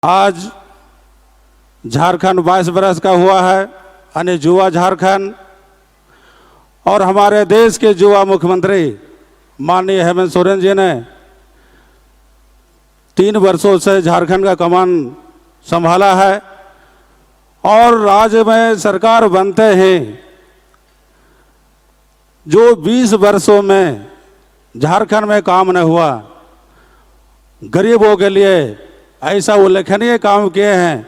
आज झारखंड 22 बरस का हुआ है, यानी युवा झारखंड। और हमारे देश के युवा मुख्यमंत्री माननीय हेमंत सोरेन जी ने 3 वर्षों से झारखंड का कमान संभाला है। और राज्य में सरकार बनते ही जो 20 वर्षों में झारखंड में काम न हुआ, गरीबों के लिए ऐसा उल्लेखनीय काम किए हैं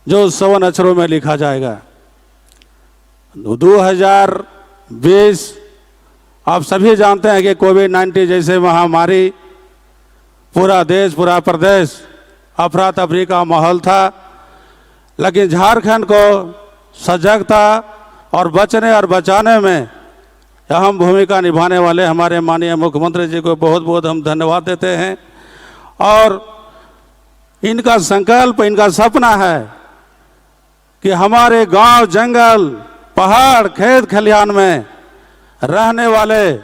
जो 100 अक्षरों में लिखा जाएगा। 2020 आप सभी जानते हैं कि कोविड-19 जैसे महामारी पूरा देश पूरा प्रदेश अफरा तफरी का माहौल था, लेकिन झारखंड को सजगता और बचने और बचाने में अहम भूमिका निभाने वाले हमारे माननीय मुख्यमंत्री जी को बहुत बहुत हम धन्यवाद देते हैं। और इनका संकल्प, इनका सपना है कि हमारे गांव, जंगल, पहाड़, खेत खलिहान में रहने वाले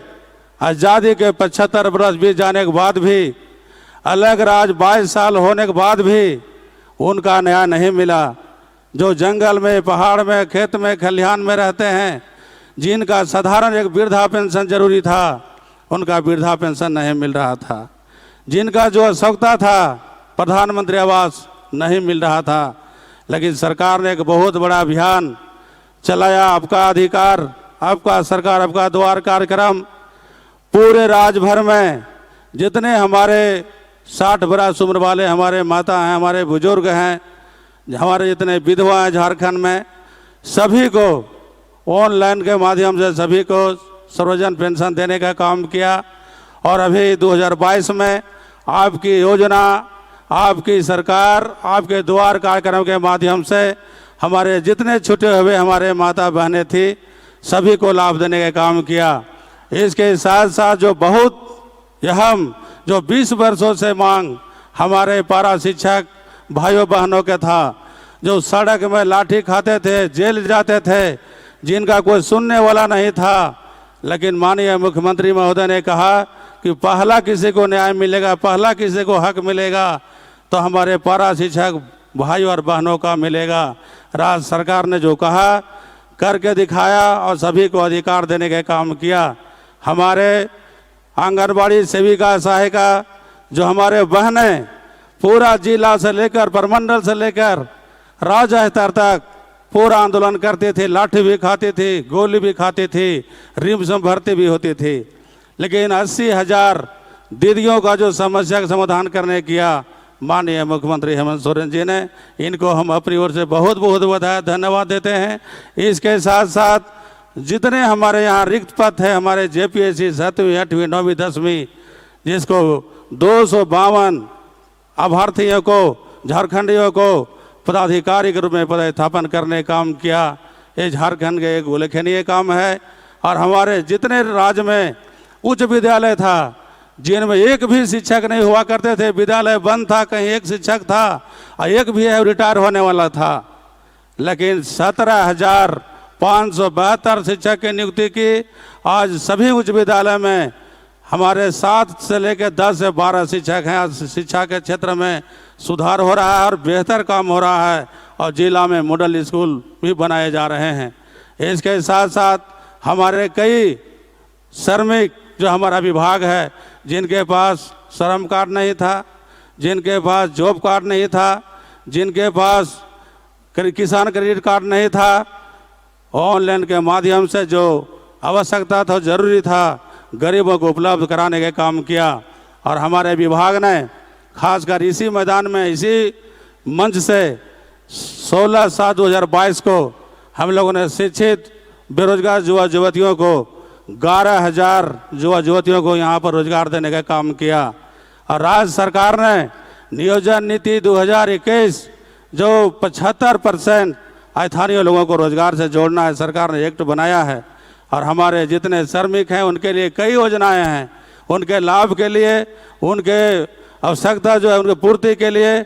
आज़ादी के 75 वर्ष बीत जाने के बाद भी, अलग राज्य 22 साल होने के बाद भी उनका न्याय नहीं मिला। जो जंगल में, पहाड़ में, खेत में, खलिहान में रहते हैं, जिनका साधारण एक वृद्धा पेंशन जरूरी था, उनका वृद्धा पेंशन नहीं मिल रहा था। जिनका जो आवश्यकता था, प्रधानमंत्री आवास नहीं मिल रहा था। लेकिन सरकार ने एक बहुत बड़ा अभियान चलाया, आपका अधिकार, आपका सरकार, आपका द्वार कार्यक्रम। पूरे राज्य भर में जितने हमारे 60 बरस उम्र वाले हमारे माता हैं, हमारे बुजुर्ग हैं, हमारे जितने विधवा हैं झारखंड में, सभी को ऑनलाइन के माध्यम से सभी को सर्वजन पेंशन देने का काम किया। और अभी 2022 में आपकी योजना, आपकी सरकार, आपके द्वार कार्यक्रम के माध्यम से हमारे जितने छूटे हुए हमारे माता बहनें थी, सभी को लाभ देने का काम किया। इसके साथ साथ जो बहुत अहम, जो 20 वर्षों से मांग हमारे पारा शिक्षक भाइयों बहनों के था, जो सड़क में लाठी खाते थे, जेल जाते थे, जिनका कोई सुनने वाला नहीं था, लेकिन माननीय मुख्यमंत्री महोदय ने कहा कि पहला किसी को न्याय मिलेगा, पहला किसी को हक मिलेगा तो हमारे पारा शिक्षक भाई और बहनों का मिलेगा। राज्य सरकार ने जो कहा करके दिखाया और सभी को अधिकार देने का काम किया। हमारे आंगनबाड़ी सेविका सहायिका जो हमारे बहनें पूरा जिला से लेकर प्रमंडल से लेकर राज्य स्तर तक पूरा आंदोलन करती थी, लाठी भी खाती थी, गोली भी खाती थी, रिम्स में भर्ती भी होती थी, लेकिन 80,000 दीदियों का जो समस्या का समाधान करने किया माननीय मुख्यमंत्री हेमंत सोरेन जी ने, इनको हम अपनी ओर से बहुत बहुत बधाई धन्यवाद देते हैं। इसके साथ साथ जितने हमारे यहाँ रिक्त पद है, हमारे जेपीएससी 7वीं 8वीं 9वीं 10वीं, जिसको 252 अभ्यर्थियों को, झारखंडियों को पदाधिकारी के रूप में पदस्थापन करने का काम किया। ये झारखंड का एक उल्लेखनीय काम है। और हमारे जितने राज्य में उच्च विद्यालय था, जिनमें एक भी शिक्षक नहीं हुआ करते थे, विद्यालय बंद था, कहीं एक शिक्षक था और एक भी है रिटायर होने वाला था, लेकिन 17,572 शिक्षक की नियुक्ति की। आज सभी उच्च विद्यालय में हमारे 7 से लेकर 10 से 12 शिक्षक हैं। आज शिक्षा के क्षेत्र में सुधार हो रहा है और बेहतर काम हो रहा है, और जिला में मॉडल स्कूल भी बनाए जा रहे हैं। इसके साथ साथ हमारे कई श्रमिक जो हमारा विभाग है, जिनके पास श्रम कार्ड नहीं था, जिनके पास जॉब कार्ड नहीं था, जिनके पास किसान क्रेडिट कार्ड नहीं था, ऑनलाइन के माध्यम से जो आवश्यकता था, जरूरी था, गरीबों को उपलब्ध कराने का काम किया। और हमारे विभाग ने खासकर इसी मैदान में, इसी मंच से 16/7/2022 को हम लोगों ने शिक्षित बेरोजगार युवा युवतियों को 11,000 युवा युवतियों को यहाँ पर रोजगार देने का काम किया। और राज्य सरकार ने नियोजन नीति 2021 जो 75% स्थानीय लोगों को रोजगार से जोड़ना है, सरकार ने एक्ट बनाया है। और हमारे जितने श्रमिक हैं उनके लिए कई योजनाएं हैं, उनके लाभ के लिए, उनके आवश्यकता जो है उनकी पूर्ति के लिए,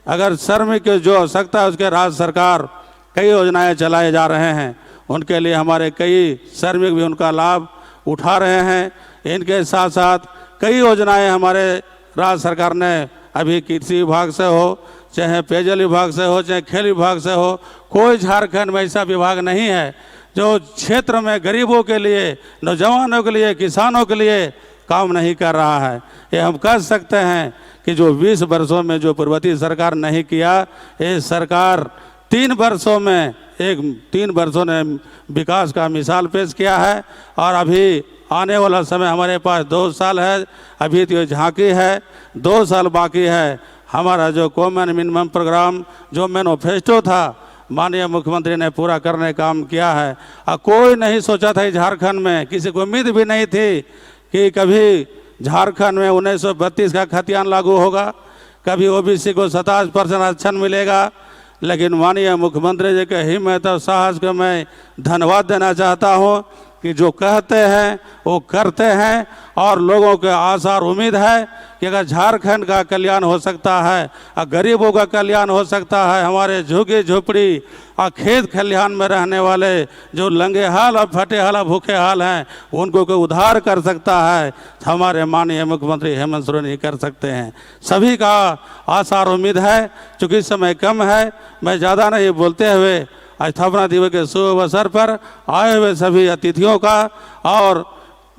अगर श्रमिक की जो आवश्यकता है उसके राज्य सरकार कई योजनाएं चलाए जा रहे हैं। उनके लिए हमारे कई श्रमिक भी उनका लाभ उठा रहे हैं। इनके साथ साथ कई योजनाएं हमारे राज्य सरकार ने अभी कृषि विभाग से हो, चाहे पेयजल विभाग से हो, चाहे खेल विभाग से हो, कोई झारखंड में ऐसा विभाग नहीं है जो क्षेत्र में गरीबों के लिए, नौजवानों के लिए, किसानों के लिए काम नहीं कर रहा है। ये हम कह सकते हैं कि जो 20 वर्षों में जो पूर्ववर्ती सरकार नहीं किया, ये सरकार 3 वर्षों ने विकास का मिसाल पेश किया है। और अभी आने वाला समय हमारे पास 2 साल है, अभी तो झांकी है, 2 साल बाकी है। हमारा जो कॉमन मिनिमम प्रोग्राम, जो मैनिफेस्टो था, माननीय मुख्यमंत्री ने पूरा करने का काम किया है। और कोई नहीं सोचा था झारखंड में, किसी को उम्मीद भी नहीं थी कि कभी झारखंड में 1932 का खतियान लागू होगा, कभी ओबीसी को 27% आरक्षण मिलेगा। लेकिन माननीय मुख्यमंत्री जी के हिम्मत और साहस को मैं धन्यवाद देना चाहता हूं कि जो कहते हैं वो करते हैं। और लोगों के आशा और उम्मीद है कि अगर झारखंड का कल्याण हो सकता है और गरीबों का कल्याण हो सकता है, हमारे झुग्गी झोपड़ी और खेत खलिहान में रहने वाले जो लंगे हाल और फटे हाल और भूखे हाल हैं, उनको कोई उद्धार कर सकता है, हमारे माननीय मुख्यमंत्री हेमंत सोरेन ही कर सकते हैं। सभी का आशा और उम्मीद है। चूँकि समय कम है, मैं ज़्यादा नहीं बोलते हुए स्थापना दिवस के शुभ अवसर पर आए हुए सभी अतिथियों का और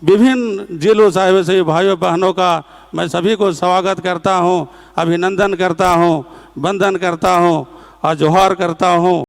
विभिन्न जिलों से आए हुए सभी भाइयों बहनों का मैं सभी को स्वागत करता हूं, अभिनंदन करता हूं, वंदन करता हूं और जोहार करता हूं।